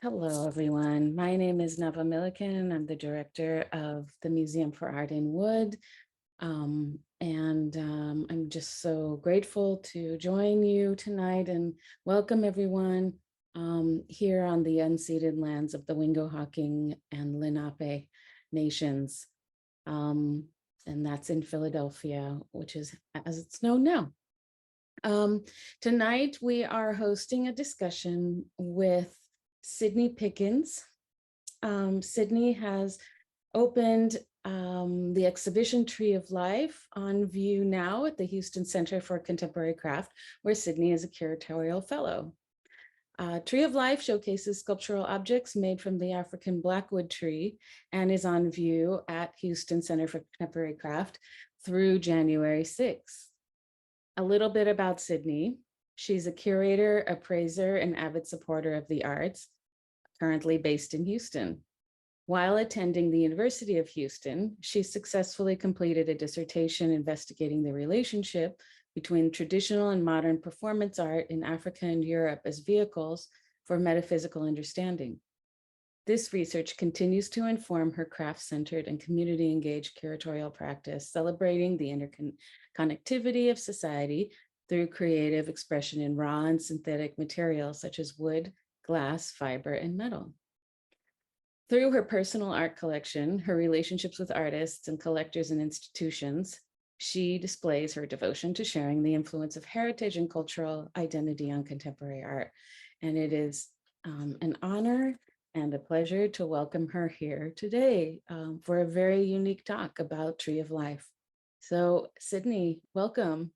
Hello, everyone. My name is Nava Milliken. I'm the director of the Museum for Art in Wood. I'm just so grateful to join you tonight and welcome everyone here on the unceded lands of the Wingo-Hawking and Lenape nations. And that's in Philadelphia, which is as it's known now. Tonight, we are hosting a discussion with Cydney Pickens. Cydney has opened the exhibition Tree of Life on view now at the Houston Center for Contemporary Craft, where Cydney is a curatorial fellow. Tree of Life showcases sculptural objects made from the African blackwood tree and is on view at Houston Center for Contemporary Craft through January 6th. A little bit about Cydney. She's a curator, appraiser, and avid supporter of the arts, currently based in Houston. While attending the University of Houston, she successfully completed a dissertation investigating the relationship between traditional and modern performance art in Africa and Europe as vehicles for metaphysical understanding. This research continues to inform her craft-centered and community-engaged curatorial practice, celebrating the interconnectivity of society through creative expression in raw and synthetic materials such as wood, glass, fiber, and metal. Through her personal art collection, her relationships with artists and collectors and institutions, she displays her devotion to sharing the influence of heritage and cultural identity on contemporary art. And it is an honor and a pleasure to welcome her here today for a very unique talk about Tree of Life. So Cydney, welcome.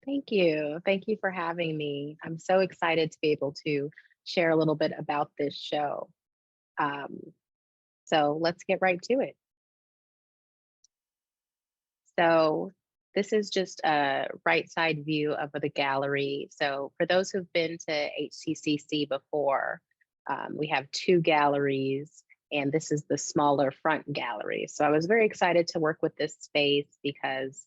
Thank you. Thank you for having me. I'm so excited to be able to share a little bit about this show. Um, so let's get right to it. So this is just a right side view of the gallery. So for those who've been to HCCC before, we have two galleries, and this is the smaller front gallery. So I was very excited to work with this space because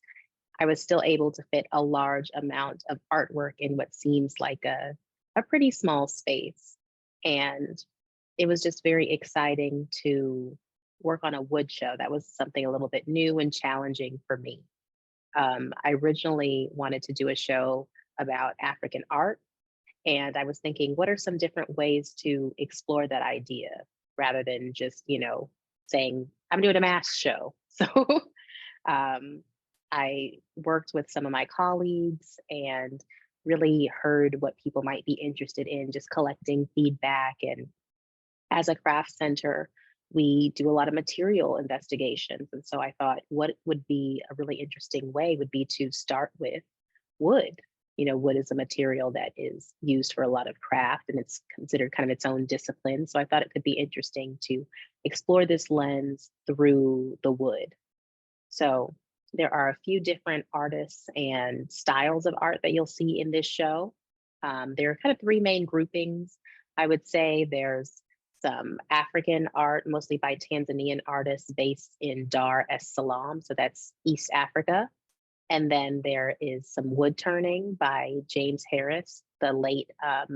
I was still able to fit a large amount of artwork in what seems like a pretty small space. And it was just very exciting to work on a wood show. That was something a little bit new and challenging for me. I originally wanted to do a show about African art, and I was thinking, what are some different ways to explore that idea rather than just, saying, I'm doing a mass show. So um, I worked with some of my colleagues and really heard what people might be interested in, just collecting feedback. And as a craft center, we do a lot of material investigations. And so I thought what would be a really interesting way would be to start with wood. Wood is a material that is used for a lot of craft and it's considered kind of its own discipline. So I thought it could be interesting to explore this lens through the wood. So there are a few different artists and styles of art that you'll see in this show. There are kind of three main groupings. I would say there's some African art, mostly by Tanzanian artists based in Dar es Salaam. So that's East Africa. And then there is some wood turning by James Harris, the late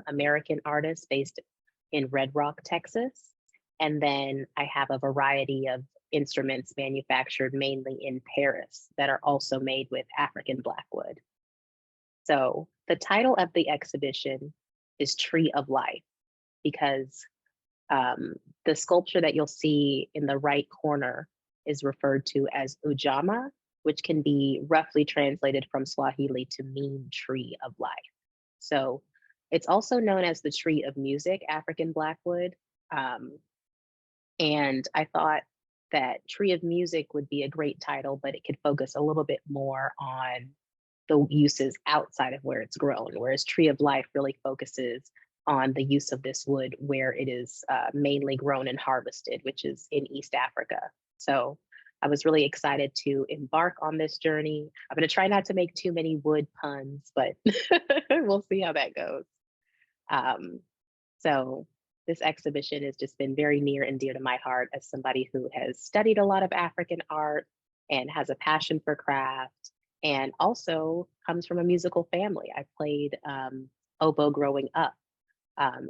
American artist based in Red Rock, Texas. And then I have a variety of instruments manufactured mainly in Paris that are also made with African blackwood. So the title of the exhibition is Tree of Life because the sculpture that you'll see in the right corner is referred to as Ujamaa, which can be roughly translated from Swahili to mean tree of life. So it's also known as the tree of music, African blackwood. And I thought that tree of music would be a great title, but it could focus a little bit more on the uses outside of where it's grown, whereas tree of life really focuses on the use of this wood where it is mainly grown and harvested, which is in East Africa. So I was really excited to embark on this journey. I'm going to try not to make too many wood puns, but we'll see how that goes. So this exhibition has just been very near and dear to my heart as somebody who has studied a lot of African art and has a passion for craft and also comes from a musical family. I played oboe growing up.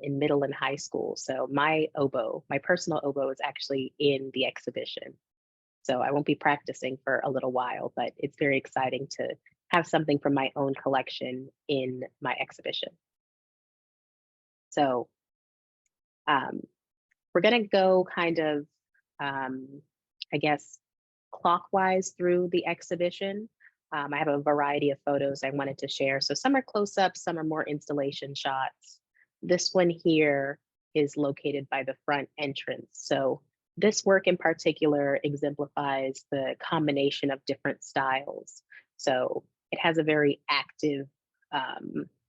in middle and high school. So my oboe, my personal oboe, is actually in the exhibition. So I won't be practicing for a little while, but it's very exciting to have something from my own collection in my exhibition. So um, we're going to go kind of, I guess, clockwise through the exhibition. I have a variety of photos I wanted to share. So some are close-ups, some are more installation shots. This one here is located by the front entrance. So this work in particular exemplifies the combination of different styles. So it has a very active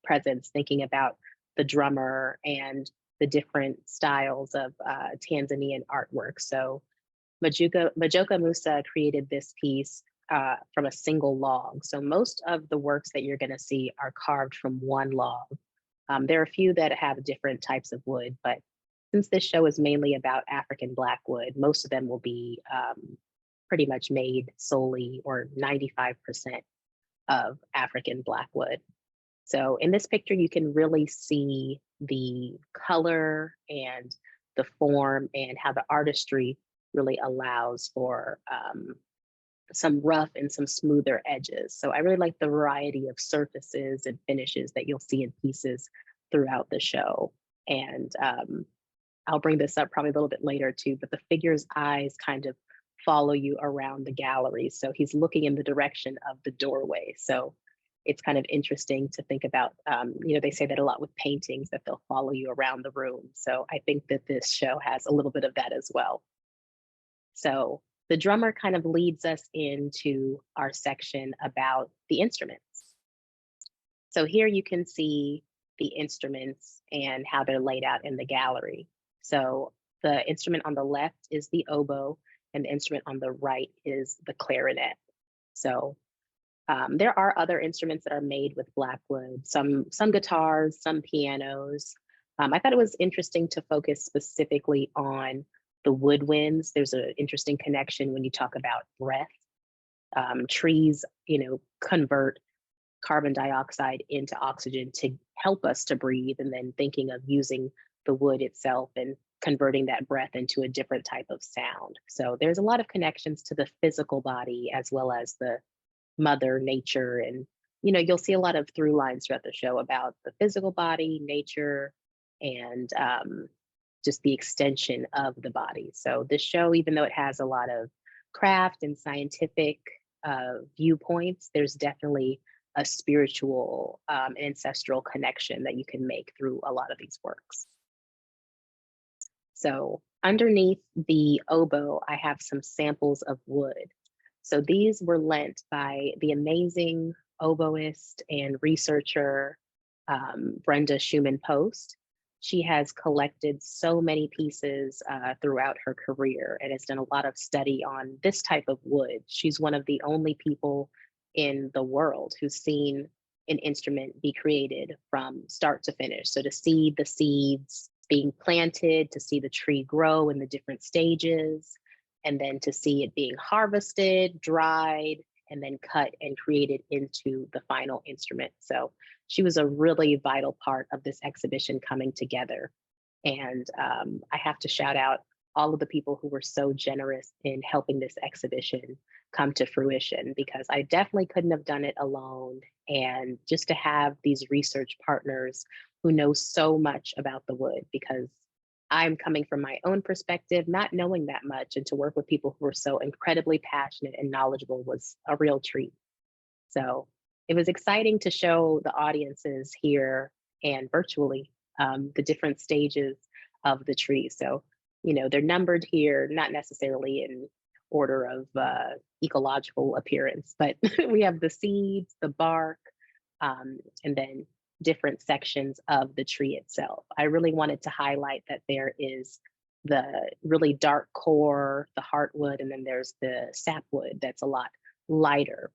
presence, thinking about the drummer and the different styles of Tanzanian artwork. So Majoka Musa created this piece from a single log. So most of the works that you're going to see are carved from one log. There are a few that have different types of wood, but since this show is mainly about African blackwood, most of them will be pretty much made solely, or 95% of African blackwood. So in this picture, you can really see the color and the form and how the artistry really allows for some rough and some smoother edges. So I really like the variety of surfaces and finishes that you'll see in pieces throughout the show. And I'll bring this up probably a little bit later too, but the figure's eyes kind of follow you around the gallery. So he's looking in the direction of the doorway. So it's kind of interesting to think about, they say that a lot with paintings, that they'll follow you around the room. So I think that this show has a little bit of that as well. So the drummer kind of leads us into our section about the instruments. So here you can see the instruments and how they're laid out in the gallery. So the instrument on the left is the oboe, and the instrument on the right is the clarinet. So there are other instruments that are made with blackwood, some guitars, some pianos. I thought it was interesting to focus specifically on the woodwinds. There's an interesting connection when you talk about breath. Trees, convert carbon dioxide into oxygen to help us to breathe, and then thinking of using the wood itself and converting that breath into a different type of sound. So there's a lot of connections to the physical body as well as the mother nature. And, you'll see a lot of through lines throughout the show about the physical body, nature, and just the extension of the body. So this show, even though it has a lot of craft and scientific viewpoints, there's definitely a spiritual ancestral connection that you can make through a lot of these works. So underneath the oboe, I have some samples of wood. So these were lent by the amazing oboist and researcher, Brenda Schumann Post. She has collected so many pieces throughout her career and has done a lot of study on this type of wood. She's one of the only people in the world who's seen an instrument be created from start to finish. So to see the seeds being planted, to see the tree grow in the different stages, and then to see it being harvested, dried, and then cut and created into the final instrument. So she was a really vital part of this exhibition coming together. And I have to shout out all of the people who were so generous in helping this exhibition come to fruition, because I definitely couldn't have done it alone. And just to have these research partners who know so much about the wood, because I'm coming from my own perspective, not knowing that much, and to work with people who were so incredibly passionate and knowledgeable was a real treat. So it was exciting to show the audiences here and virtually the different stages of the tree. So, they're numbered here, not necessarily in order of ecological appearance, but we have the seeds, the bark, and then different sections of the tree itself. I really wanted to highlight that there is the really dark core, the heartwood, and then there's the sapwood that's a lot lighter.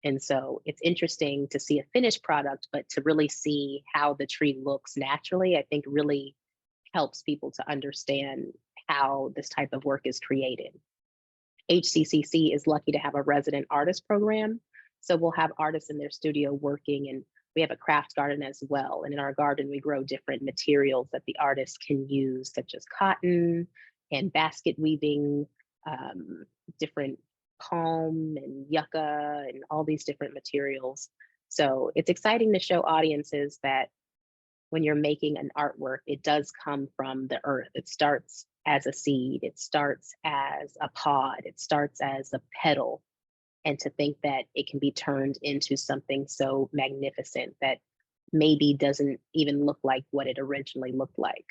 And so it's interesting to see a finished product, but to really see how the tree looks naturally, I think really helps people to understand how this type of work is created. HCCC is lucky to have a resident artist program. So we'll have artists in their studio working and we have a craft garden as well. And in our garden, we grow different materials that the artists can use, such as cotton and basket weaving, different palm and yucca and all these different materials. So it's exciting to show audiences that when you're making an artwork, it does come from the earth. It starts as a seed, it starts as a pod, it starts as a petal. And to think that it can be turned into something so magnificent that maybe doesn't even look like what it originally looked like.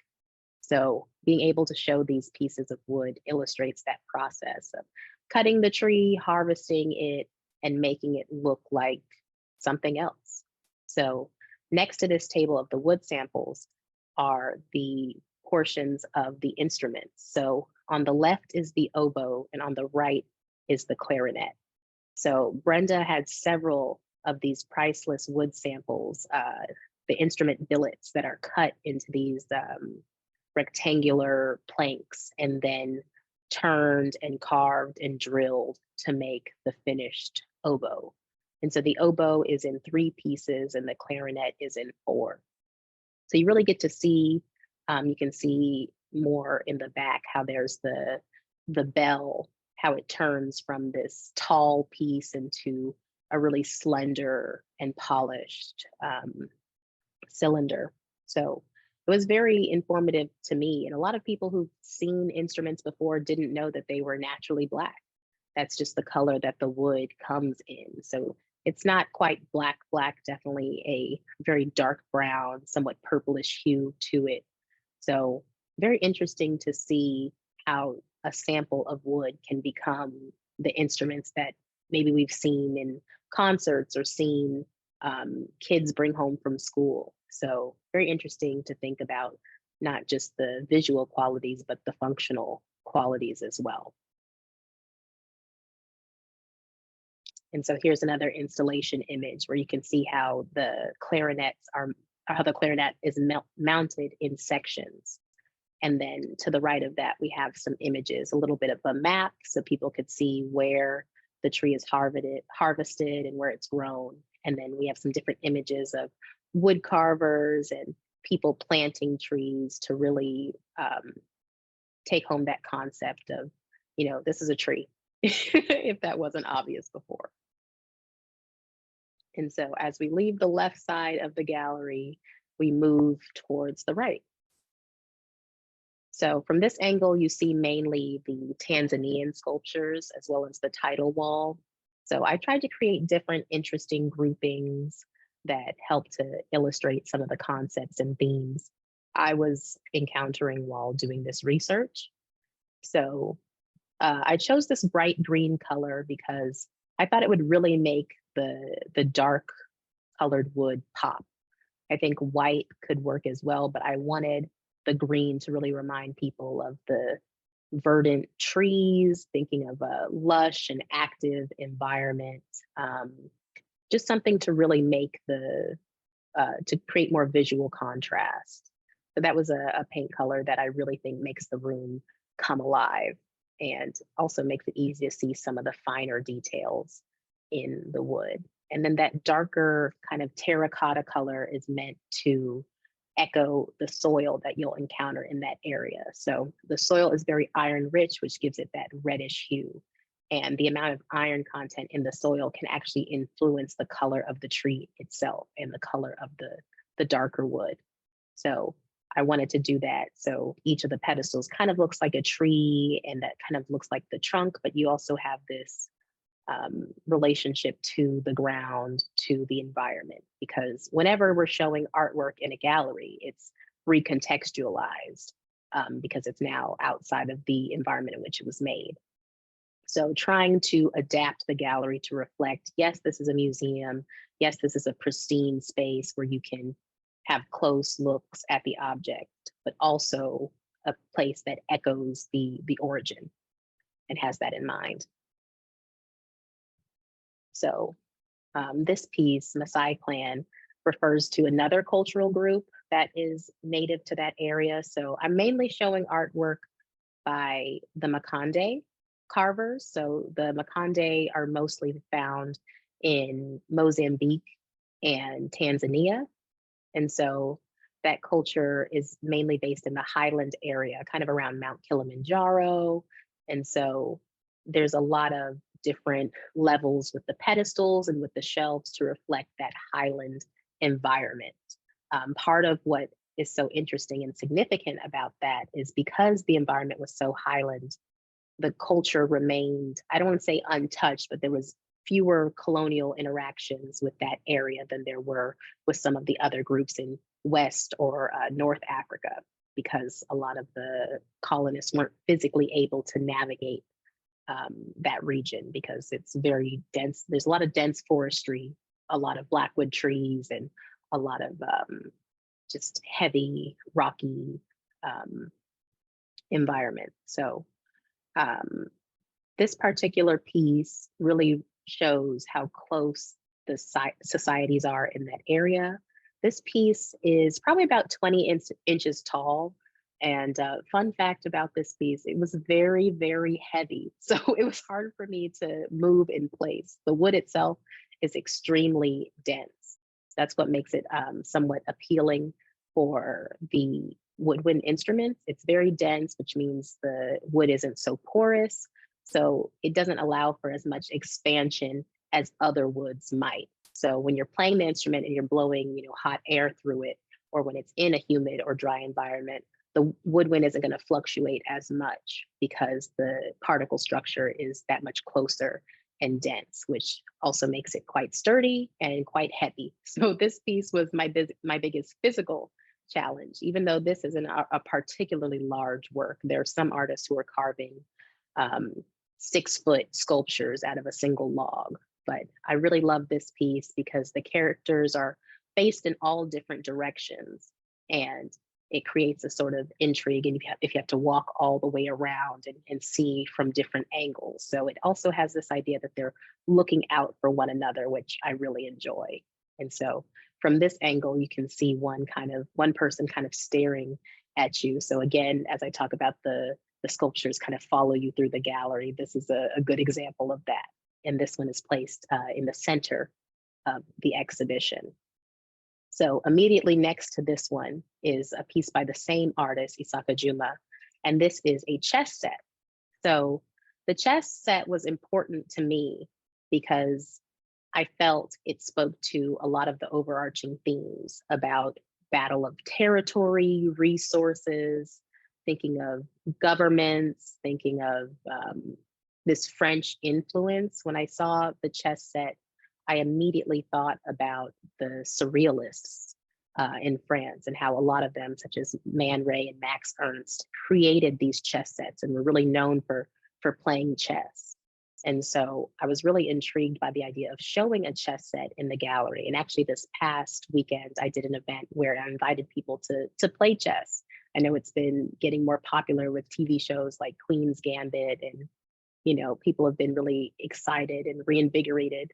So being able to show these pieces of wood illustrates that process of cutting the tree, harvesting it, and making it look like something else. So next to this table of the wood samples are the portions of the instruments. So on the left is the oboe, and on the right is the clarinet. So Brenda had several of these priceless wood samples, the instrument billets that are cut into these rectangular planks and then turned and carved and drilled to make the finished oboe. And so the oboe is in 3 pieces and the clarinet is in 4. So you really get to see, you can see more in the back how there's the bell, how it turns from this tall piece into a really slender and polished cylinder. So it was very informative to me. And a lot of people who've seen instruments before didn't know that they were naturally black. That's just the color that the wood comes in. So it's not quite black, definitely a very dark brown, somewhat purplish hue to it. So very interesting to see how a sample of wood can become the instruments that maybe we've seen in concerts or seen kids bring home from school. So very interesting to think about not just the visual qualities, but the functional qualities as well. And so here's another installation image where you can see how the clarinet is mounted in sections. And then to the right of that, we have some images, a little bit of a map so people could see where the tree is harvested and where it's grown. And then we have some different images of wood carvers and people planting trees to really take home that concept of, this is a tree, if that wasn't obvious before. And so as we leave the left side of the gallery, we move towards the right. So from this angle, you see mainly the Tanzanian sculptures as well as the tidal wall. So I tried to create different interesting groupings that help to illustrate some of the concepts and themes I was encountering while doing this research. So I chose this bright green color because I thought it would really make the dark colored wood pop. I think white could work as well, but I wanted the green to really remind people of the verdant trees, thinking of a lush and active environment, just something to really make to create more visual contrast. So that was a paint color that I really think makes the room come alive and also makes it easy to see some of the finer details in the wood. And then that darker kind of terracotta color is meant to echo the soil that you'll encounter in that area. So the soil is very iron rich, which gives it that reddish hue. And the amount of iron content in the soil can actually influence the color of the tree itself and the color of the darker wood. So I wanted to do that. So each of the pedestals kind of looks like a tree and that kind of looks like the trunk, but you also have this relationship to the ground, to the environment, because whenever we're showing artwork in a gallery, it's recontextualized because it's now outside of the environment in which it was made. So trying to adapt the gallery to reflect, yes, this is a museum. Yes, this is a pristine space where you can have close looks at the object, but also a place that echoes the origin and has that in mind. So this piece, Maasai clan, refers to another cultural group that is native to that area. So I'm mainly showing artwork by the Makonde carvers. So the Makonde are mostly found in Mozambique and Tanzania. And so that culture is mainly based in the highland area, kind of around Mount Kilimanjaro. And so there's a lot of different levels with the pedestals and with the shelves to reflect that highland environment. Part of what is so interesting and significant about that is because the environment was so highland, the culture remained, I don't want to say untouched, but there was fewer colonial interactions with that area than there were with some of the other groups in West or North Africa, because a lot of the colonists weren't physically able to navigate that region because it's very dense. There's a lot of dense forestry, a lot of blackwood trees, and a lot of just heavy, rocky environment. So this particular piece really shows how close the societies are in that area. This piece is probably about 20 inches tall. And fun fact about this piece, it was very, very heavy. So it was hard for me to move in place. The wood itself is extremely dense. That's what makes it somewhat appealing for the woodwind instruments. It's very dense, which means the wood isn't so porous. So it doesn't allow for as much expansion as other woods might. So when you're playing the instrument and you're blowing, hot air through it, or when it's in a humid or dry environment, the woodwind isn't going to fluctuate as much because the particle structure is that much closer and dense, which also makes it quite sturdy and quite heavy. So this piece was my biggest physical challenge. Even though this isn't a particularly large work, there are some artists who are carving 6-foot sculptures out of a single log. But I really love this piece because the characters are faced in all different directions, and it creates a sort of intrigue. And if you have to walk all the way around and see from different angles. So it also has this idea that they're looking out for one another, which I really enjoy. And so from this angle, you can see one person kind of staring at you. So again, as I talk about the sculptures kind of follow you through the gallery, this is a good example of that. And this one is placed in the center of the exhibition. So immediately next to this one is a piece by the same artist, Isaka Juma, and this is a chess set. So the chess set was important to me because I felt it spoke to a lot of the overarching themes about battle of territory, resources, thinking of governments, thinking of this French influence. When I saw the chess set, I immediately thought about the surrealists in France and how a lot of them, such as Man Ray and Max Ernst, created these chess sets and were really known for playing chess. And so I was really intrigued by the idea of showing a chess set in the gallery. And actually this past weekend, I did an event where I invited people to play chess. I know it's been getting more popular with TV shows like Queen's Gambit, and people have been really excited and reinvigorated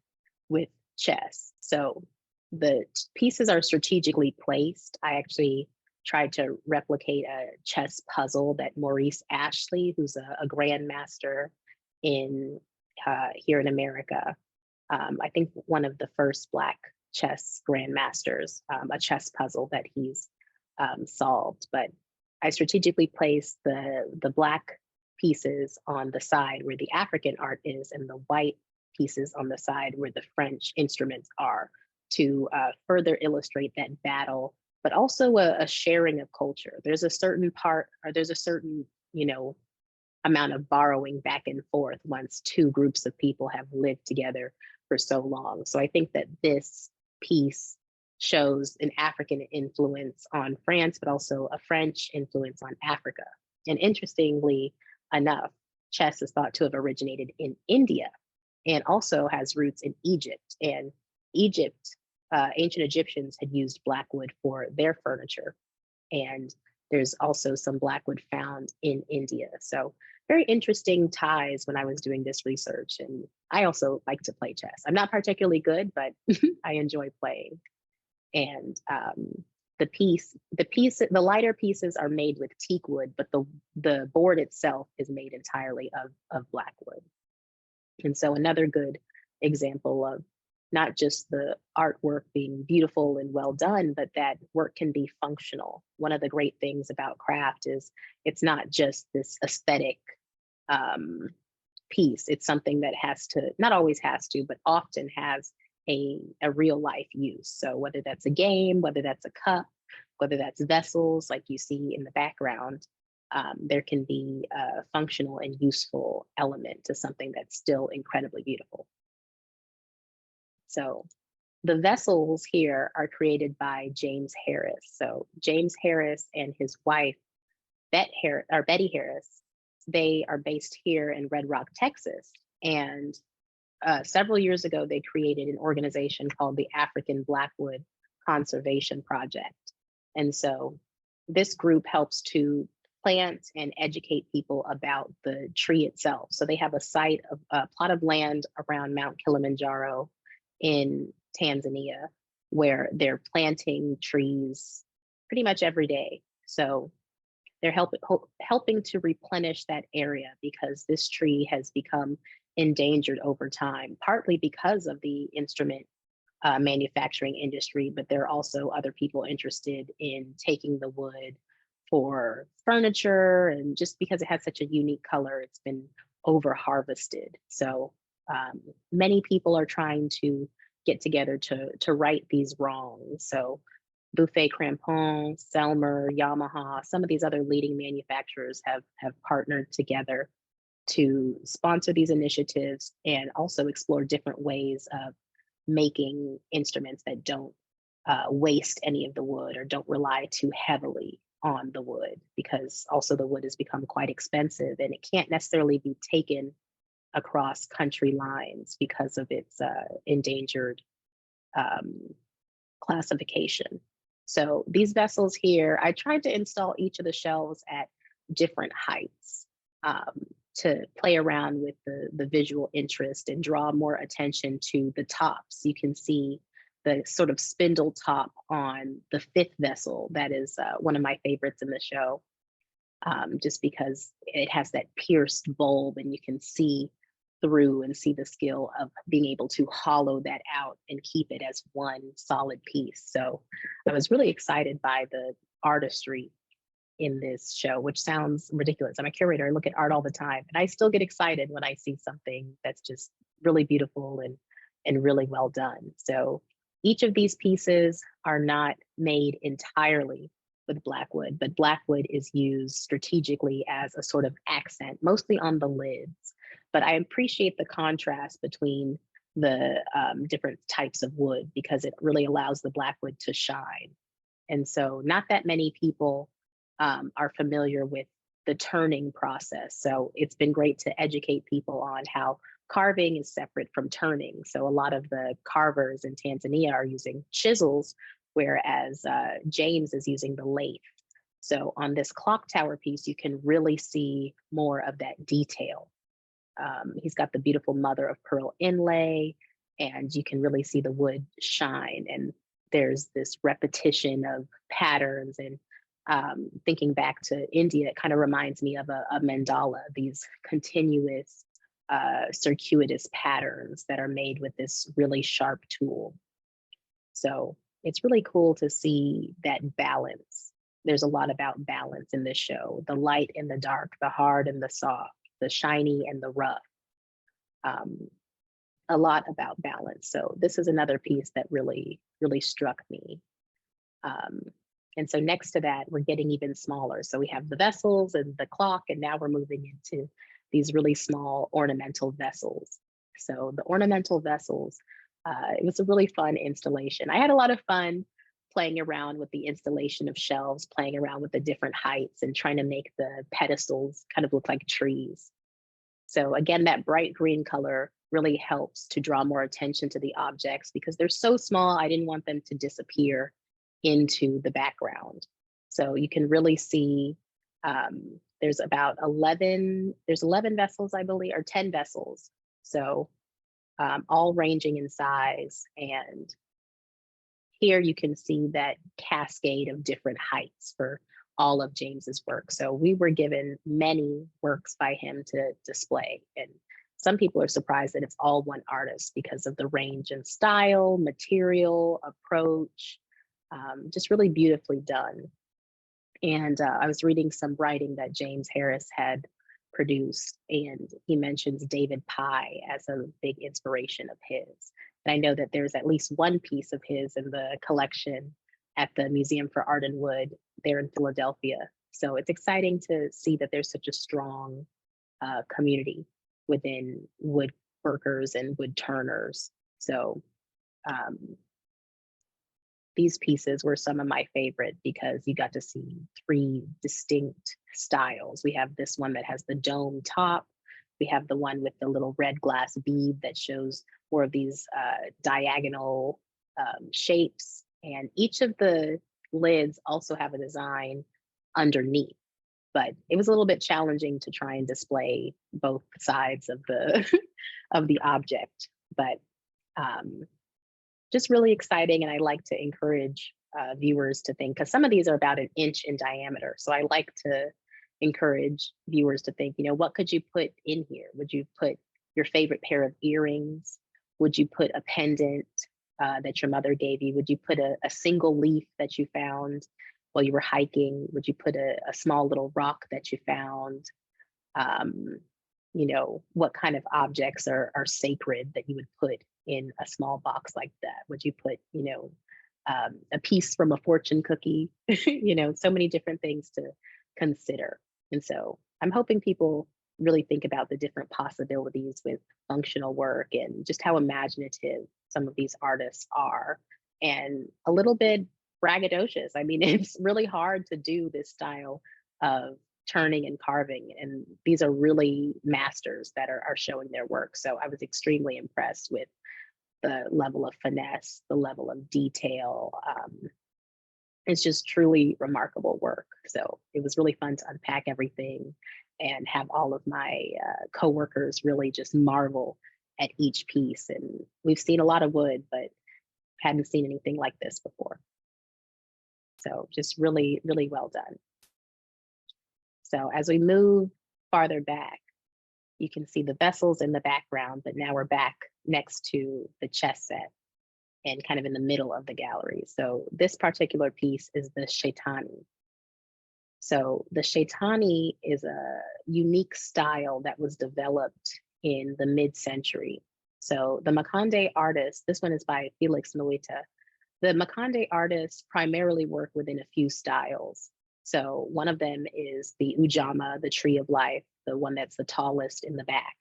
with chess. So the pieces are strategically placed. I actually tried to replicate a chess puzzle that Maurice Ashley, who's a grandmaster in here in America, I think one of the first Black chess grandmasters, a chess puzzle that he's solved. But I strategically placed the Black pieces on the side where the African art is, and the white pieces on the side where the French instruments are, to further illustrate that battle, but also a sharing of culture. There's a certain amount of borrowing back and forth once two groups of people have lived together for so long. So I think that this piece shows an African influence on France, but also a French influence on Africa. And interestingly enough, chess is thought to have originated in India and also has roots in Egypt. And Egypt, ancient Egyptians had used blackwood for their furniture. And there's also some blackwood found in India. So very interesting ties when I was doing this research. And I also like to play chess. I'm not particularly good, but I enjoy playing. And the lighter pieces are made with teak wood, but the board itself is made entirely of blackwood. And so another good example of not just the artwork being beautiful and well done, but that work can be functional. One of the great things about craft is it's not just this aesthetic um, piece. It's something that has to, not always has to, but often has a real life use. So whether that's a game, whether that's a cup, whether that's vessels like you see in the background, there can be a functional and useful element to something that's still incredibly beautiful. So the vessels here are created by James Harris. So James Harris and his wife, Betty Harris, they are based here in Red Rock, Texas. And several years ago, they created an organization called the African Blackwood Conservation Project. And so this group helps to plant and educate people about the tree itself. So they have a plot of land around Mount Kilimanjaro in Tanzania, where they're planting trees pretty much every day. So they're helping to replenish that area because this tree has become endangered over time, partly because of the instrument manufacturing industry, but there are also other people interested in taking the wood for furniture, and just because it has such a unique color, it's been over harvested. So many people are trying to get together to right these wrongs. So Buffet Crampon, Selmer, Yamaha, some of these other leading manufacturers have partnered together to sponsor these initiatives and also explore different ways of making instruments that don't waste any of the wood or don't rely too heavily on the wood, because also the wood has become quite expensive and it can't necessarily be taken across country lines because of its endangered classification. So these vessels here, I tried to install each of the shelves at different heights to play around with the visual interest and draw more attention to the tops. You can see the sort of spindle top on the fifth vessel. That is one of my favorites in the show, just because it has that pierced bulb and you can see through and see the skill of being able to hollow that out and keep it as one solid piece. So I was really excited by the artistry in this show, which sounds ridiculous. I'm a curator, I look at art all the time, and I still get excited when I see something that's just really beautiful and really well done. So each of these pieces are not made entirely with blackwood, but blackwood is used strategically as a sort of accent, mostly on the lids. But I appreciate the contrast between the different types of wood because it really allows the blackwood to shine. And so not that many people are familiar with the turning process. So it's been great to educate people on how carving is separate from turning. So a lot of the carvers in Tanzania are using chisels, whereas James is using the lathe. So on this clock tower piece, you can really see more of that detail. He's got the beautiful mother of pearl inlay, and you can really see the wood shine. And there's this repetition of patterns. And thinking back to India, it kind of reminds me of a mandala, these continuous circuitous patterns that are made with this really sharp tool. So it's really cool to see that balance. There's a lot about balance in this show, the light and the dark, the hard and the soft, the shiny and the rough. A lot about balance. So this is another piece that really, really struck me. And so next to that, we're getting even smaller. So we have the vessels and the clock, and now we're moving into these really small ornamental vessels. So the ornamental vessels, it was a really fun installation. I had a lot of fun playing around with the installation of shelves, playing around with the different heights and trying to make the pedestals kind of look like trees. So again, that bright green color really helps to draw more attention to the objects because they're so small, I didn't want them to disappear into the background. So you can really see there's about 11 vessels, I believe, or 10 vessels. So all ranging in size. And here you can see that cascade of different heights for all of James's work. So we were given many works by him to display. And some people are surprised that it's all one artist because of the range in style, material, approach, just really beautifully done. And I was reading some writing that James Harris had produced, and he mentions David Pye as a big inspiration of his. And I know that there's at least one piece of his in the collection at the Museum for Art and Wood there in Philadelphia. So it's exciting to see that there's such a strong community within woodworkers and wood turners. So these pieces were some of my favorite because you got to see 3 distinct styles. We have this one that has the dome top. We have the one with the little red glass bead that shows more of these diagonal shapes. And each of the lids also have a design underneath. But it was a little bit challenging to try and display both sides of the of the object. But just really exciting. And I like to encourage viewers to think, because some of these are about 1 inch in diameter. So I like to encourage viewers to think, you know, what could you put in here? Would you put your favorite pair of earrings? Would you put a pendant that your mother gave you? Would you put a single leaf that you found while you were hiking? Would you put a small little rock that you found? You know, what kind of objects are sacred that you would put in a small box like that? Would you put, you know, a piece from a fortune cookie? You know, so many different things to consider. And so I'm hoping people really think about the different possibilities with functional work and just how imaginative some of these artists are, and a little bit braggadocious. I mean, it's really hard to do this style of turning and carving, and these are really masters that are showing their work. So I was extremely impressed with the level of finesse, the level of detail. It's just truly remarkable work. So it was really fun to unpack everything and have all of my coworkers really just marvel at each piece. And we've seen a lot of wood, but hadn't seen anything like this before. So just really, really well done. So as we move farther back, you can see the vessels in the background, but now we're back next to the chess set and kind of in the middle of the gallery. So this particular piece is the Shaitani. So the Shaitani is a unique style that was developed in the mid-century. So the Makonde artists, this one is by Felix Nwita. The Makonde artists primarily work within a few styles. So one of them is the Ujama, the tree of life, the one that's the tallest in the back.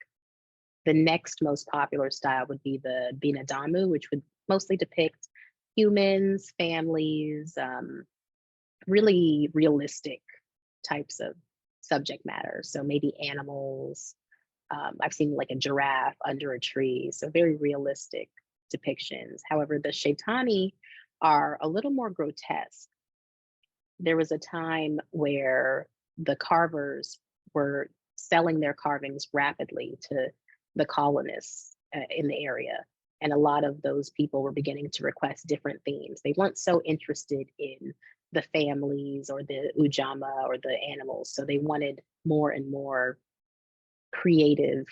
The next most popular style would be the Binadamu, which would mostly depict humans, families, really realistic types of subject matter. So maybe animals. I've seen like a giraffe under a tree, so very realistic depictions. However, the Shaitani are a little more grotesque. There was a time where the carvers were selling their carvings rapidly to the colonists in the area. And a lot of those people were beginning to request different themes. They weren't so interested in the families or the Ujama or the animals. So they wanted more and more creative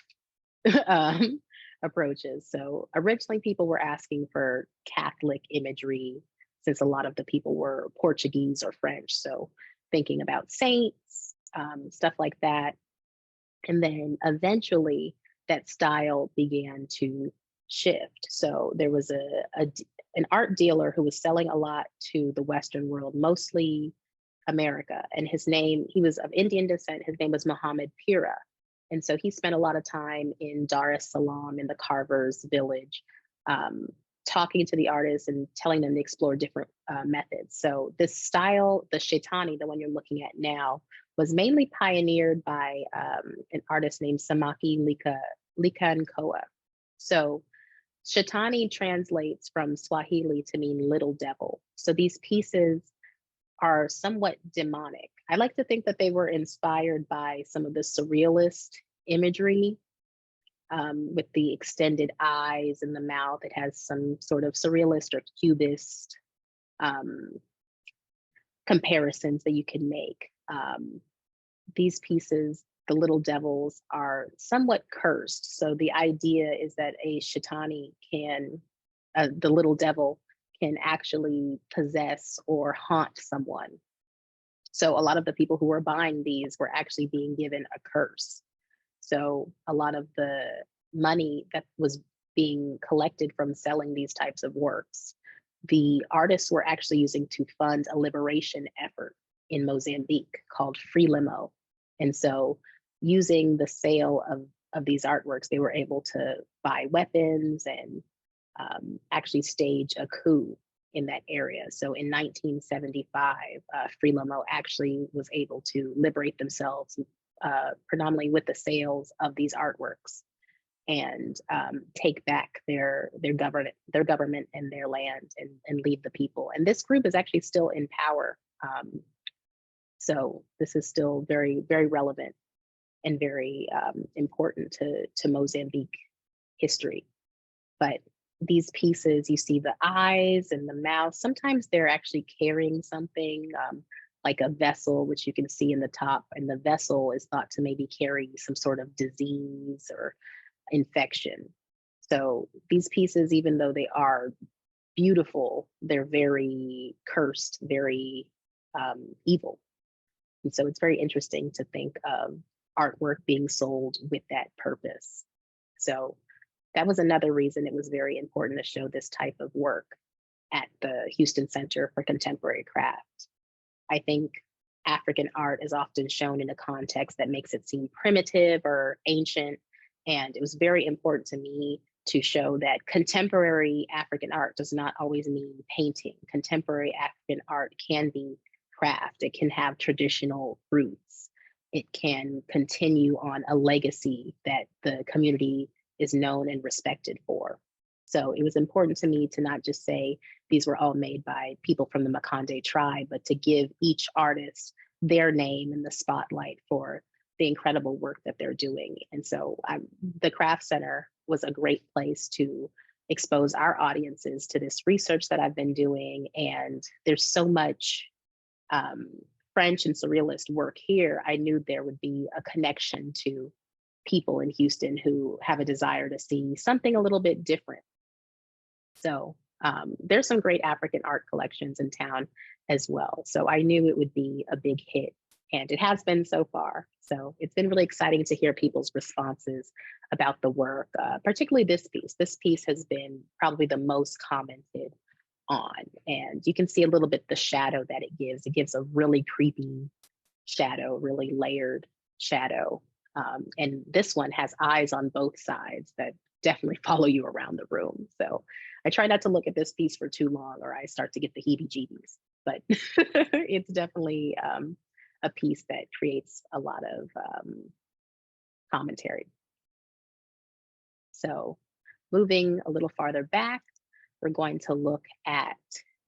approaches. So originally people were asking for Catholic imagery, since a lot of the people were Portuguese or French. So thinking about saints, stuff like that. And then eventually that style began to shift. So there was an art dealer who was selling a lot to the Western world, mostly America. And he was of Indian descent. His name was Muhammad Pira. And so he spent a lot of time in Dar es Salaam, in the carvers' village, talking to the artists and telling them to explore different methods. So this style, the Shaitani, the one you're looking at now, was mainly pioneered by an artist named Samaki Likankoa. So Shaitani translates from Swahili to mean little devil. So these pieces are somewhat demonic. I like to think that they were inspired by some of the surrealist imagery with the extended eyes and the mouth. It has some sort of surrealist or cubist comparisons that you can make. These pieces the little devils are somewhat cursed. So the idea is that a Shaitani can, the little devil can actually possess or haunt someone. So a lot of the people who were buying these were actually being given a curse. So a lot of the money that was being collected from selling these types of works, the artists were actually using to fund a liberation effort in Mozambique called Frelimo. And so using the sale of these artworks, they were able to buy weapons and actually stage a coup in that area. So in 1975, Frelimo actually was able to liberate themselves predominantly with the sales of these artworks and take back their government and their land and lead the people. And this group is actually still in power. So this is still very, very relevant and very important to Mozambique history. But these pieces, you see the eyes and the mouth, sometimes they're actually carrying something like a vessel, which you can see in the top, and the vessel is thought to maybe carry some sort of disease or infection. So these pieces, even though they are beautiful, they're very cursed, very evil. And so it's very interesting to think of artwork being sold with that purpose. So that was another reason it was very important to show this type of work at the Houston Center for Contemporary Craft. I think African art is often shown in a context that makes it seem primitive or ancient. And it was very important to me to show that contemporary African art does not always mean painting. Contemporary African art can be craft. It can have traditional roots. It can continue on a legacy that the community is known and respected for. So it was important to me to not just say these were all made by people from the Makonde tribe, but to give each artist their name in the spotlight for the incredible work that they're doing. And so the Craft Center was a great place to expose our audiences to this research that I've been doing. And there's so much French and Surrealist work here. I knew there would be a connection to people in Houston who have a desire to see something a little bit different. So there's some great African art collections in town as well. So I knew it would be a big hit, and it has been so far. So it's been really exciting to hear people's responses about the work, particularly this piece. This piece has been probably the most commented on, and you can see a little bit the shadow that it gives. It gives a really creepy shadow, really layered shadow. And this one has eyes on both sides that definitely follow you around the room. So I try not to look at this piece for too long or I start to get the heebie-jeebies, but it's definitely a piece that creates a lot of commentary. So moving a little farther back, we're going to look at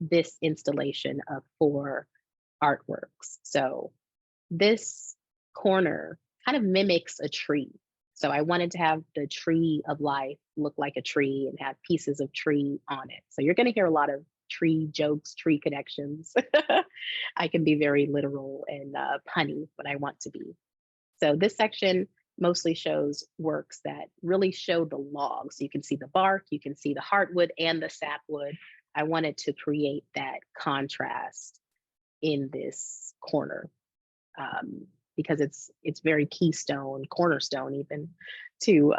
this installation of 4 artworks. So this corner kind of mimics a tree. So I wanted to have the tree of life look like a tree and have pieces of tree on it. So you're going to hear a lot of tree jokes, tree connections. I can be very literal and punny when I want to be. So this section mostly shows works that really show the logs. You can see the bark, you can see the heartwood and the sapwood. I wanted to create that contrast in this corner. Because it's very keystone, cornerstone even, to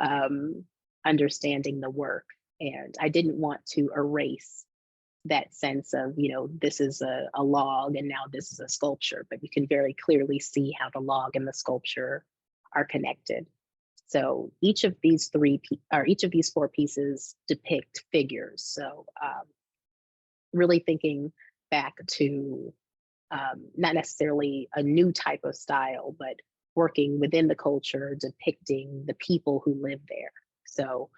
understanding the work. And I didn't want to erase that sense of, you know, this is a log and now this is a sculpture, but you can very clearly see how the log and the sculpture are connected. So each of these 4 pieces depict figures. So really thinking back to not necessarily a new type of style, but working within the culture, depicting the people who live there. So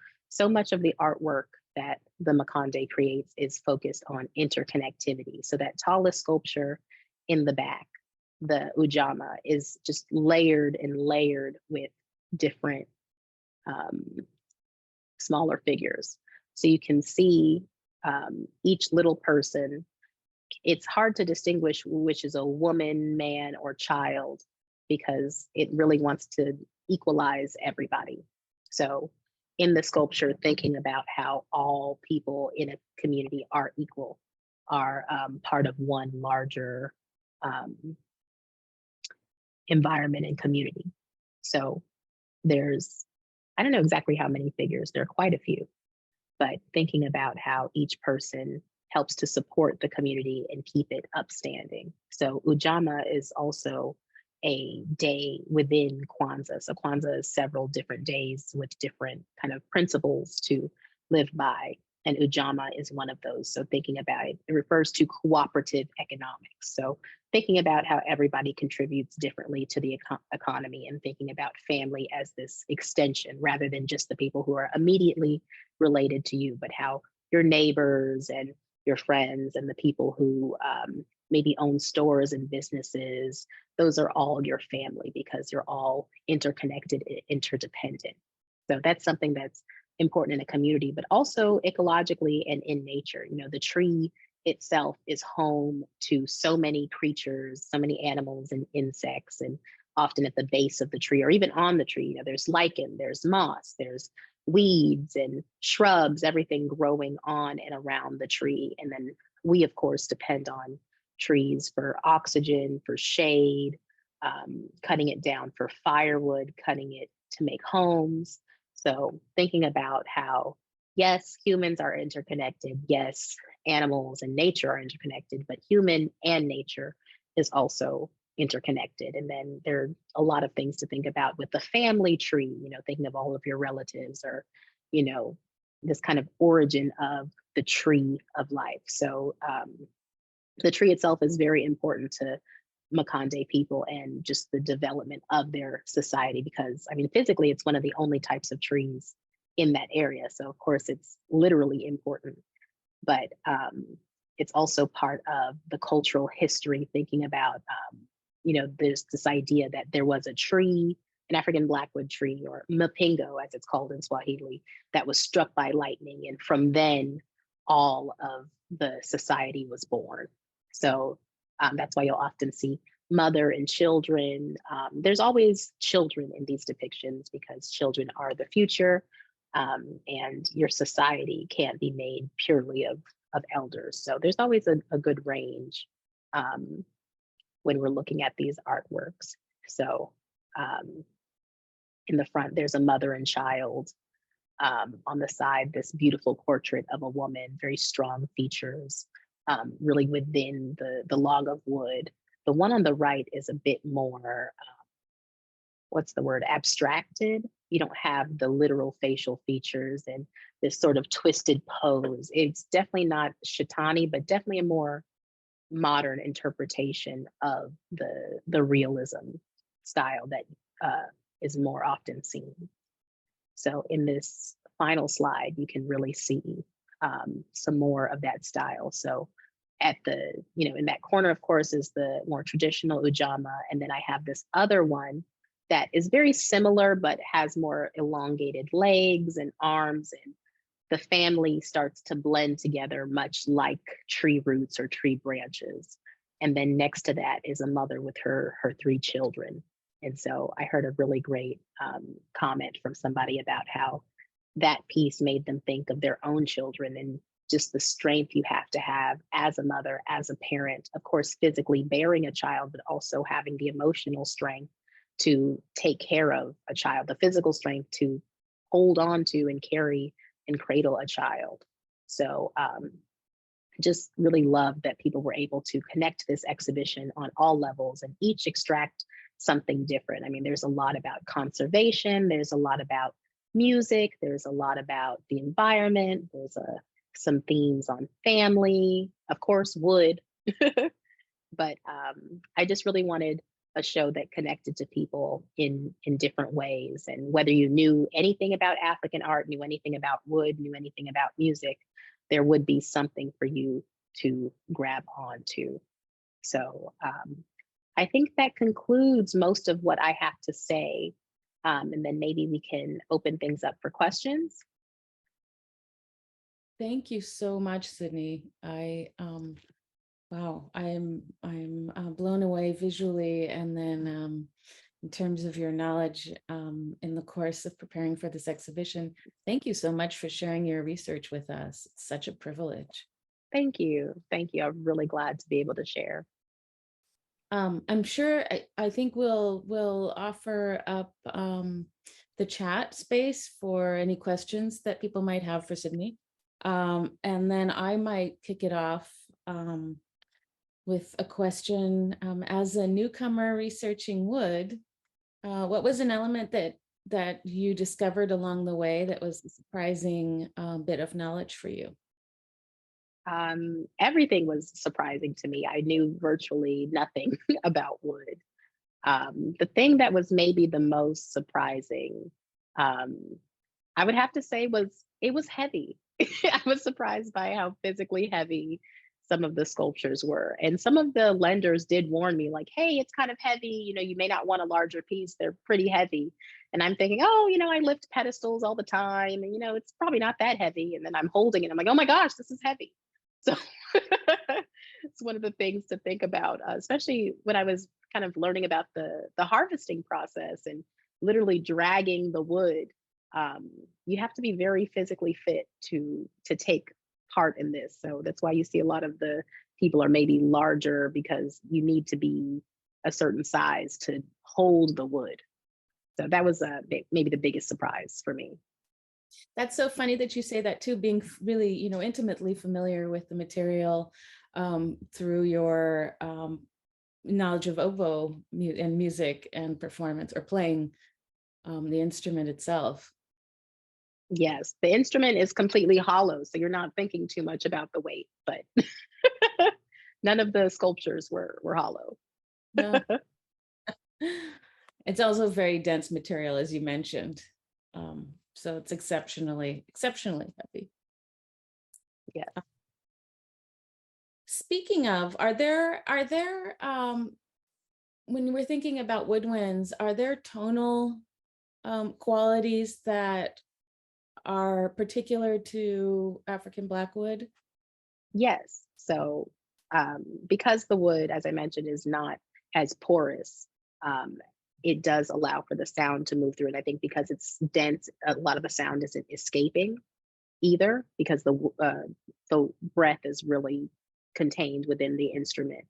much of the artwork that the Makonde creates is focused on interconnectivity. So that tallest sculpture in the back, the Ujamaa, is just layered and layered with different smaller figures. So you can see each little person. It's hard to distinguish which is a woman, man, or child because it really wants to equalize everybody. So in the sculpture, thinking about how all people in a community are equal, are part of one larger environment and community. So there's, I don't know exactly how many figures, there are quite a few, but thinking about how each person helps to support the community and keep it upstanding. So Ujamaa is also a day within Kwanzaa. So Kwanzaa is several different days with different kind of principles to live by. And Ujamaa is one of those. So thinking about it, it refers to cooperative economics. So thinking about how everybody contributes differently to the economy, and thinking about family as this extension rather than just the people who are immediately related to you, but how your neighbors and your friends and the people who maybe own stores and businesses, those are all your family because you're all interconnected and interdependent. So that's something that's important in a community, but also ecologically and in nature. You know, the tree itself is home to so many creatures, so many animals and insects, and often at the base of the tree or even on the tree, you know, there's lichen, there's moss, there's weeds and shrubs, everything growing on and around the tree. And then we, of course, depend on trees for oxygen, for shade, cutting it down for firewood, cutting it to make homes. So thinking about how, yes, humans are interconnected. Yes, animals and nature are interconnected, but human and nature is also interconnected. And then there are a lot of things to think about with the family tree, you know, thinking of all of your relatives, or, you know, this kind of origin of the tree of life. So the tree itself is very important to Makonde people and just the development of their society, because I mean, physically, it's one of the only types of trees in that area. So of course it's literally important, but it's also part of the cultural history, thinking about, you know, there's this idea that there was a tree, an African blackwood tree, or mpingo as it's called in Swahili, that was struck by lightning. And from then, all of the society was born. So that's why you'll often see mother and children. There's always children in these depictions because children are the future, and your society can't be made purely of elders. So there's always a good range when we're looking at these artworks. So in the front, there's a mother and child. On the side, this beautiful portrait of a woman, very strong features, really within the log of wood. The one on the right is a bit more, what's the word, abstracted. You don't have the literal facial features and this sort of twisted pose. It's definitely not Shaitani, but definitely a more modern interpretation of the realism style that is more often seen. So in this final slide, you can really see some more of that style. So at the, you know, in that corner, of course, is the more traditional Ujamaa. And then I have this other one that is very similar, but has more elongated legs and arms. And the family starts to blend together, much like tree roots or tree branches. And then next to that is a mother with her 3 children. And so I heard a really great comment from somebody about how that piece made them think of their own children and just the strength you have to have as a mother, as a parent, of course, physically bearing a child, but also having the emotional strength to take care of a child, the physical strength to hold on to and carry and cradle a child. So just really love that people were able to connect this exhibition on all levels and each extract something different. I mean, there's a lot about conservation, there's a lot about music, there's a lot about the environment, there's some themes on family, of course, wood. But I just really wanted a show that connected to people in different ways. And whether you knew anything about African art, knew anything about wood, knew anything about music, there would be something for you to grab onto. So I think that concludes most of what I have to say. And then maybe we can open things up for questions. Thank you so much, Cydney. Wow, I'm blown away visually, and then in terms of your knowledge in the course of preparing for this exhibition. Thank you so much for sharing your research with us. It's such a privilege. Thank you. Thank you. I'm really glad to be able to share. I'm sure I think we'll offer up the chat space for any questions that people might have for Cydney. And then I might kick it off with a question. As a newcomer researching wood, what was an element that you discovered along the way that was a surprising bit of knowledge for you? Everything was surprising to me. I knew virtually nothing about wood. The thing that was maybe the most surprising, um, I would have to say, was it was heavy. I was surprised by how physically heavy some of the sculptures were. And some of the lenders did warn me, like, hey, it's kind of heavy. You know, you may not want a larger piece. They're pretty heavy. And I'm thinking, oh, I lift pedestals all the time. And, it's probably not that heavy. And then I'm holding it. I'm like, oh my gosh, this is heavy. So it's one of the things to think about, especially when I was kind of learning about the harvesting process and literally dragging the wood. You have to be very physically fit to take part in this. So that's why you see a lot of the people are maybe larger, because you need to be a certain size to hold the wood. So that was maybe the biggest surprise for me. That's so funny that you say that too, being really, intimately familiar with the material through your knowledge of oboe and music and performance, or playing the instrument itself. Yes, the instrument is completely hollow, so you're not thinking too much about the weight, but none of the sculptures were hollow. No. It's also very dense material, as you mentioned. So it's exceptionally heavy. Yeah. Speaking of, are there when we're thinking about woodwinds, are there tonal qualities that are particular to African blackwood? Yes. So because the wood, as I mentioned, is not as porous, um, it does allow for the sound to move through. And I think because it's dense, a lot of the sound isn't escaping either, because the breath is really contained within the instrument.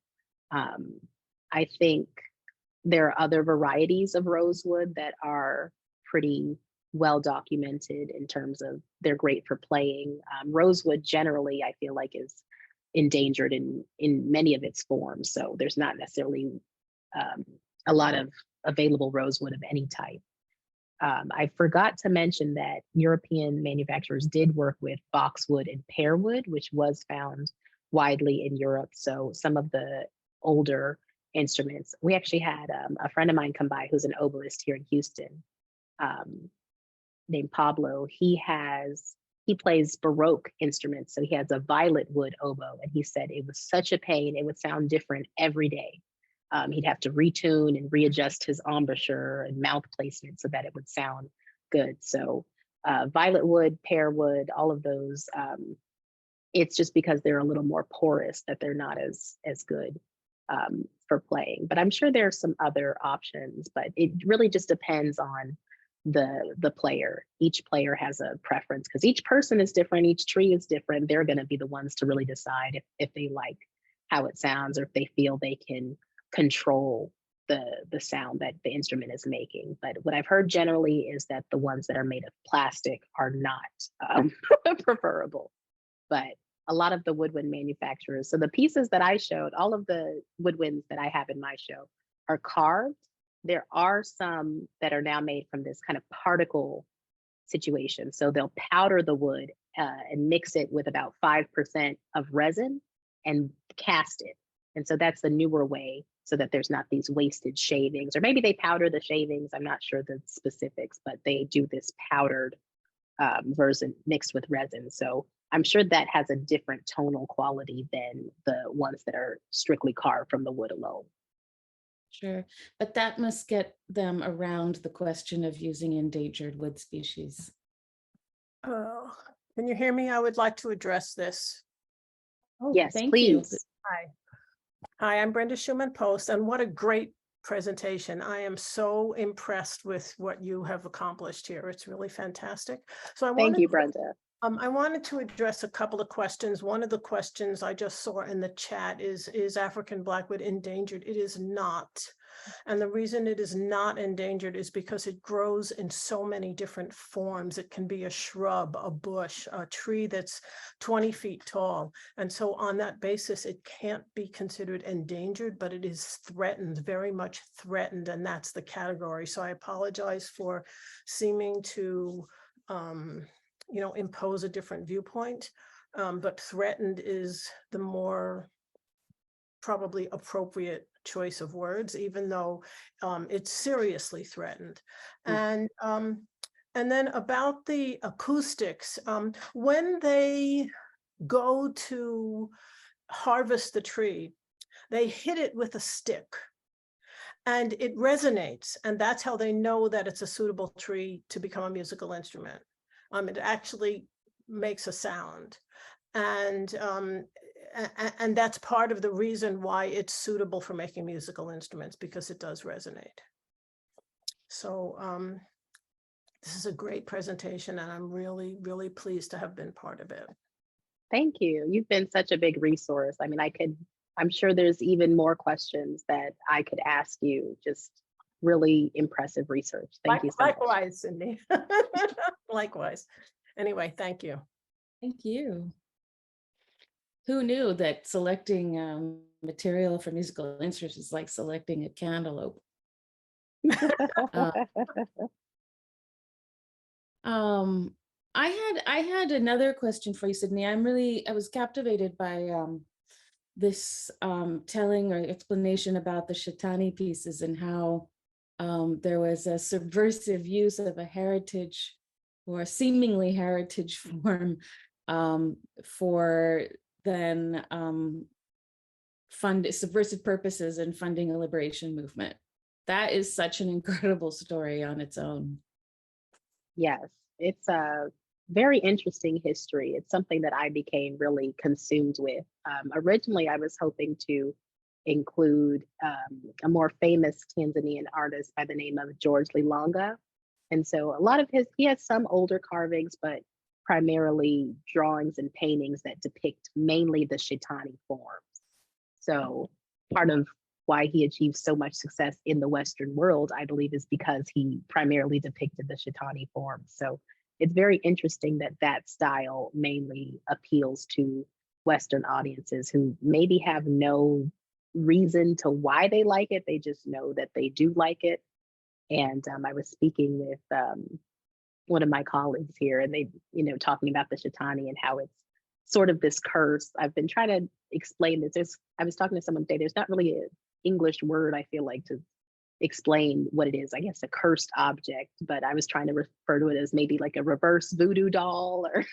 Um, I think there are other varieties of rosewood that are pretty well documented in terms of they're great for playing. Rosewood generally, I feel like, is endangered in many of its forms. So there's not necessarily um, a lot of available rosewood of any type. I forgot to mention that European manufacturers did work with boxwood and pearwood, which was found widely in Europe. So some of the older instruments, we actually had a friend of mine come by who's an oboist here in Houston, um, named Pablo. He plays Baroque instruments. So he has a violet wood oboe, and he said it was such a pain. It would sound different every day. He'd have to retune and readjust his embouchure and mouth placement so that it would sound good. So violet wood, pear wood, all of those, it's just because they're a little more porous that they're not as good for playing. But I'm sure there are some other options, but it really just depends on the player. Each player has a preference because each person is different, each tree is different. They're going to be the ones to really decide if they like how it sounds, or if they feel they can control the sound that the instrument is making. But what I've heard generally is that the ones that are made of plastic are not preferable. But a lot of the woodwind manufacturers, so the pieces that I showed, all of the woodwinds that I have in my show are carved. There are some that are now made from this kind of particle situation. So they'll powder the wood and mix it with about 5% of resin and cast it. And so that's the newer way, so that there's not these wasted shavings, or maybe they powder the shavings. I'm not sure the specifics, but they do this powdered version mixed with resin. So I'm sure that has a different tonal quality than the ones that are strictly carved from the wood alone. Sure, but that must get them around the question of using endangered wood species. Oh, can you hear me? I would like to address this. Oh, Yes, thank you. please. Hi. Hi, I'm Brenda Schumann Post, and what a great presentation. I am so impressed with what you have accomplished here. It's really fantastic. So Thank you, Brenda. I wanted to address a couple of questions. One of the questions I just saw in the chat is African blackwood endangered? It is not. And the reason it is not endangered is because it grows in so many different forms. It can be a shrub, a bush, a tree that's 20 feet tall. And so on that basis, it can't be considered endangered, but it is threatened, very much threatened. And that's the category. So I apologize for seeming to impose a different viewpoint, but threatened is the more probably appropriate choice of words, even though it's seriously threatened. And then about the acoustics, when they go to harvest the tree, they hit it with a stick and it resonates, and that's how they know that it's a suitable tree to become a musical instrument. It actually makes a sound, and that's part of the reason why it's suitable for making musical instruments, because it does resonate. So this is a great presentation, and I'm really, really pleased to have been part of it. Thank you. You've been such a big resource. I mean, I'm sure there's even more questions that I could ask you. Just really impressive research. Thank you so much. Likewise, Cindy. Likewise. Anyway, thank you. Thank you. Who knew that selecting material for musical instruments is like selecting a cantaloupe? I had another question for you, Cydney. I was captivated by this telling or explanation about the Cydney pieces and how there was a subversive use of a heritage or a seemingly heritage form for then fund subversive purposes and funding a liberation movement. That is such an incredible story on its own. Yes, it's a very interesting history. It's something that I became really consumed with. Originally, I was hoping to include a more famous Tanzanian artist by the name of George Lilonga. And so a lot of he has some older carvings, but primarily drawings and paintings that depict mainly the Cydney forms. So part of why he achieved so much success in the Western world, I believe, is because he primarily depicted the Cydney forms. So it's very interesting that that style mainly appeals to Western audiences who maybe have no reason to why they like it. They just know that they do like it. And I was speaking with one of my colleagues here, and they, talking about the Cydney and how it's sort of this curse. I've been trying to explain this. I was talking to someone today. There's not really an English word, I feel like, to explain what it is. I guess a cursed object, but I was trying to refer to it as maybe like a reverse voodoo doll, or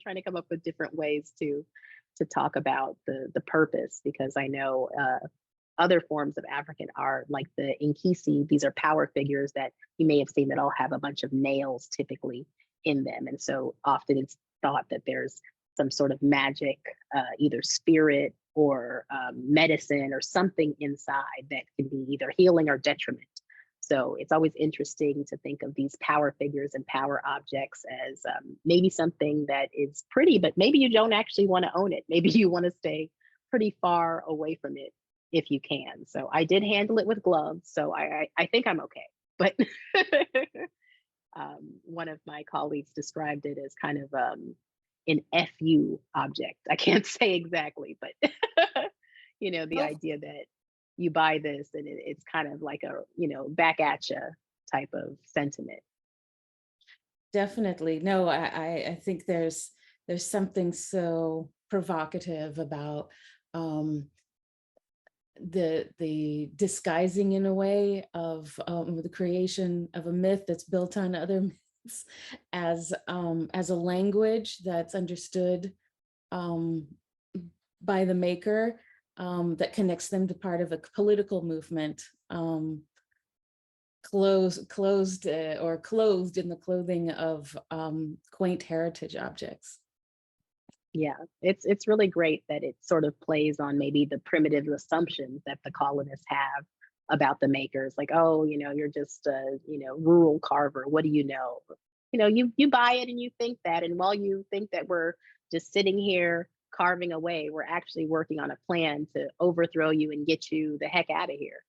trying to come up with different ways to talk about the purpose, because I know other forms of African art, like the Nkisi, these are power figures that you may have seen that all have a bunch of nails typically in them. And so often it's thought that there's some sort of magic, either spirit or medicine or something inside that can be either healing or detriment. So it's always interesting to think of these power figures and power objects as maybe something that is pretty, but maybe you don't actually want to own it. Maybe you want to stay pretty far away from it if you can. So I did handle it with gloves, so I think I'm okay. But one of my colleagues described it as kind of an FU object. I can't say exactly, but the idea that you buy this and it's kind of like a back at you type of sentiment. Definitely. No, I think there's something so provocative about the disguising in a way of the creation of a myth that's built on other myths as a language that's understood by the maker, that connects them to part of a political movement, clothed in the clothing of quaint heritage objects. Yeah, it's really great that it sort of plays on maybe the primitive assumptions that the colonists have about the makers, like, oh, you're just a, rural carver. What do you know? You buy it and you think that, and while you think that we're just sitting here carving away, we're actually working on a plan to overthrow you and get you the heck out of here.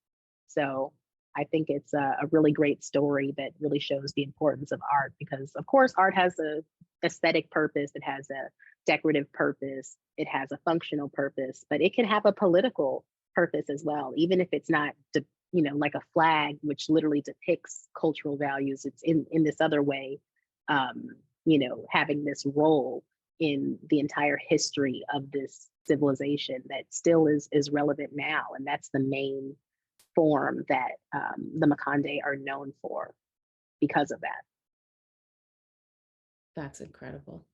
So I think it's a really great story that really shows the importance of art, because of course art has a aesthetic purpose, it has a decorative purpose, it has a functional purpose, but it can have a political purpose as well, even if it's not like a flag which literally depicts cultural values. It's in this other way, having this role in the entire history of this civilization that still is relevant now, and that's the main form that the Makonde are known for because of that. That's incredible.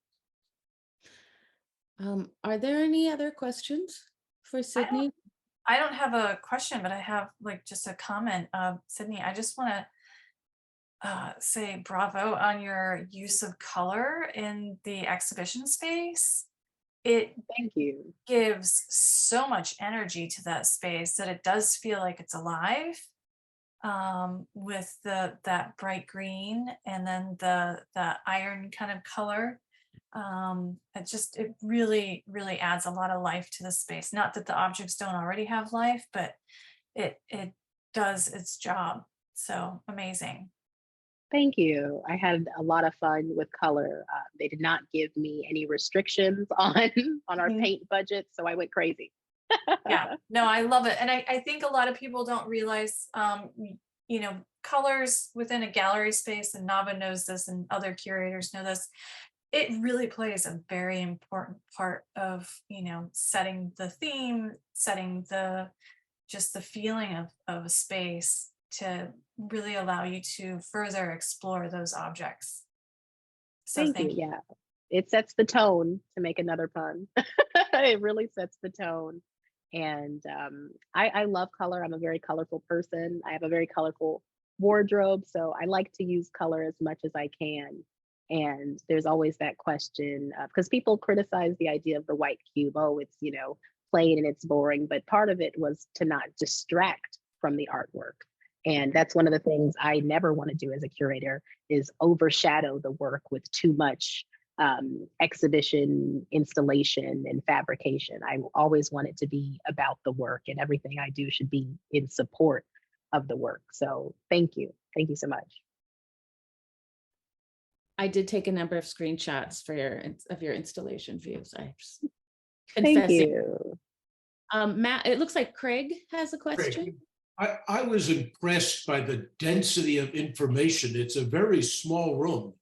Are there any other questions for Cydney? I don't have a question, but I have like just a comment. Cydney, I just want to say bravo on your use of color in the exhibition space. It Thank you. gives so much energy to that space that it does feel like it's alive, with that bright green and then the iron kind of color. It really adds a lot of life to the space. Not that the objects don't already have life, but it does its job. So amazing. Thank you. I had a lot of fun with color. They did not give me any restrictions on our paint budget, so I went crazy. Yeah, no, I love it. And I think a lot of people don't realize, colors within a gallery space, and Nava knows this and other curators know this, it really plays a very important part of, setting the theme, setting just the feeling of a space to really allow you to further explore those objects. So Thank you. Yeah, it sets the tone, to make another pun. It really sets the tone. And I love color. I'm a very colorful person. I have a very colorful wardrobe, so I like to use color as much as I can. And there's always that question, because people criticize the idea of the white cube. Oh, it's, plain and it's boring. But part of it was to not distract from the artwork. And that's one of the things I never want to do as a curator, is overshadow the work with too much exhibition, installation, and fabrication. I always want it to be about the work, and everything I do should be in support of the work. So thank you. Thank you so much. I did take a number of screenshots for your installation views. I just Thank confessing. you. Matt, it looks like Craig has a question. Craig, I was impressed by the density of information. It's a very small room.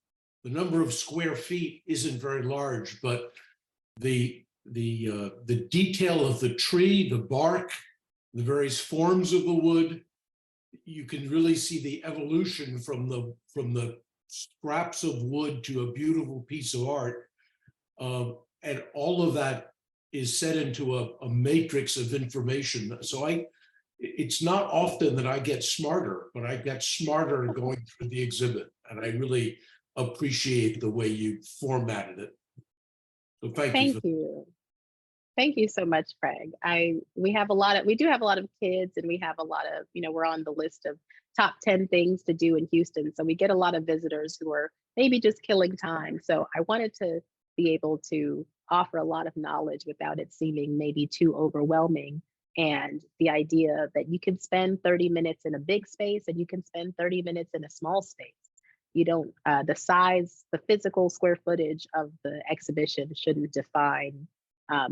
The number of square feet isn't very large, but the detail of the tree, the bark, the various forms of the wood, you can really see the evolution from the scraps of wood to a beautiful piece of art. And all of that is set into a matrix of information. So it's not often that I get smarter, but I get smarter going through the exhibit. And I really appreciate the way you formatted it. So thank you. Thank you so much, Craig. We do have a lot of kids, and we have a lot of, we're on the list of top 10 things to do in Houston. So we get a lot of visitors who are maybe just killing time. So I wanted to be able to offer a lot of knowledge without it seeming maybe too overwhelming. And the idea that you can spend 30 minutes in a big space and you can spend 30 minutes in a small space. You don't, the size, the physical square footage of the exhibition shouldn't define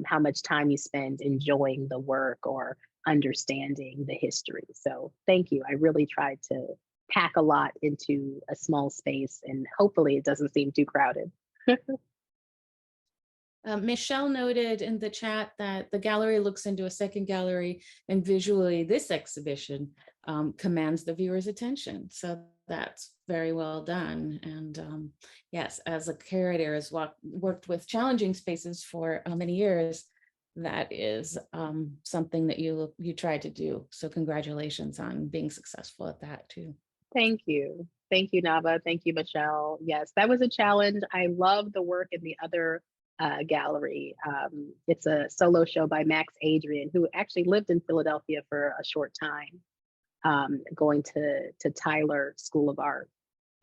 how much time you spend enjoying the work or understanding the history. So thank you. I really tried to pack a lot into a small space, and hopefully it doesn't seem too crowded. Michelle noted in the chat that the gallery looks into a second gallery, and visually this exhibition commands the viewer's attention. So that's very well done. And yes, as a curator has worked with challenging spaces for many years, that is something that you tried to do. So congratulations on being successful at that too. Thank you. Thank you, Nava. Thank you, Michelle. Yes, that was a challenge. I love the work in the other gallery. It's a solo show by Max Adrian, who actually lived in Philadelphia for a short time, going to Tyler School of Art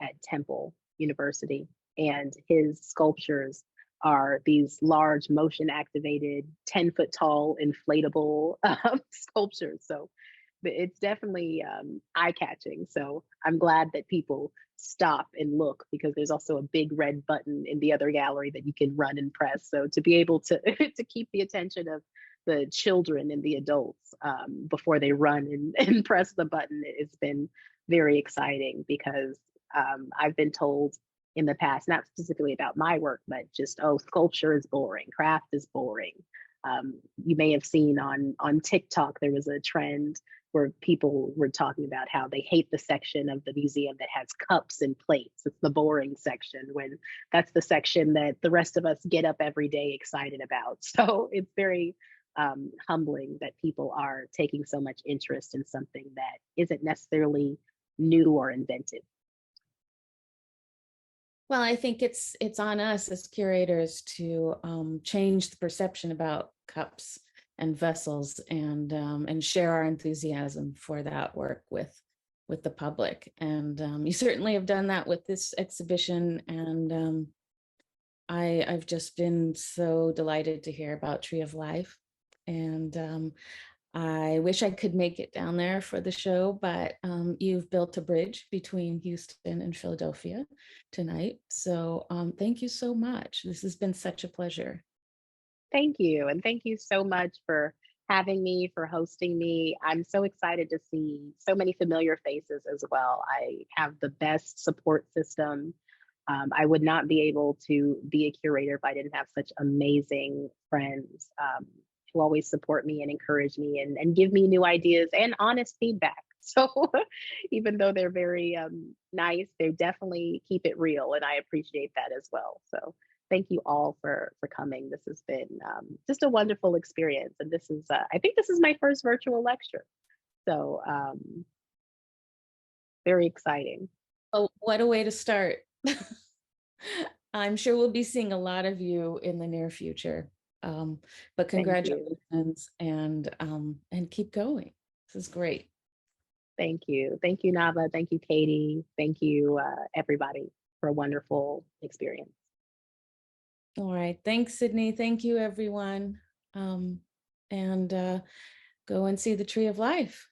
at Temple University. And his sculptures are these large motion activated 10-foot tall inflatable sculptures. So it's definitely eye-catching. So I'm glad that people stop and look, because there's also a big red button in the other gallery that you can run and press. So to be able to to keep the attention of the children and the adults before they run and press the button, it's been very exciting, because I've been told in the past, not specifically about my work, but just, oh, sculpture is boring, craft is boring. You may have seen on TikTok, there was a trend where people were talking about how they hate the section of the museum that has cups and plates. It's the boring section, when that's the section that the rest of us get up every day excited about. So it's very humbling that people are taking so much interest in something that isn't necessarily new or inventive. Well, I think it's on us as curators to change the perception about cups and vessels, and share our enthusiasm for that work with the public. And you certainly have done that with this exhibition. And I've just been so delighted to hear about Tree of Life. And I wish I could make it down there for the show, but you've built a bridge between Houston and Philadelphia tonight. So thank you so much. This has been such a pleasure. Thank you. And thank you so much for having me, for hosting me. I'm so excited to see so many familiar faces as well. I have the best support system. I would not be able to be a curator if I didn't have such amazing friends who always support me and encourage me and give me new ideas and honest feedback. So even though they're very nice, they definitely keep it real. And I appreciate that as well. So thank you all for coming. This has been just a wonderful experience. And this is, I think this is my first virtual lecture. So very exciting. Oh, what a way to start. I'm sure we'll be seeing a lot of you in the near future. But congratulations, and keep going. This is great. Thank you. Thank you, Nava. Thank you, Katie. Thank you, everybody, for a wonderful experience. All right. Thanks, Cydney. Thank you, everyone. And go and see the Tree of Life.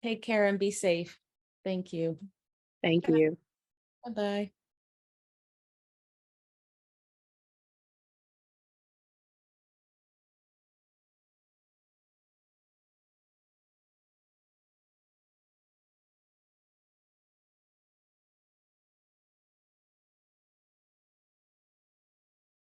Take care and be safe. Thank you. Thank you. Bye-bye.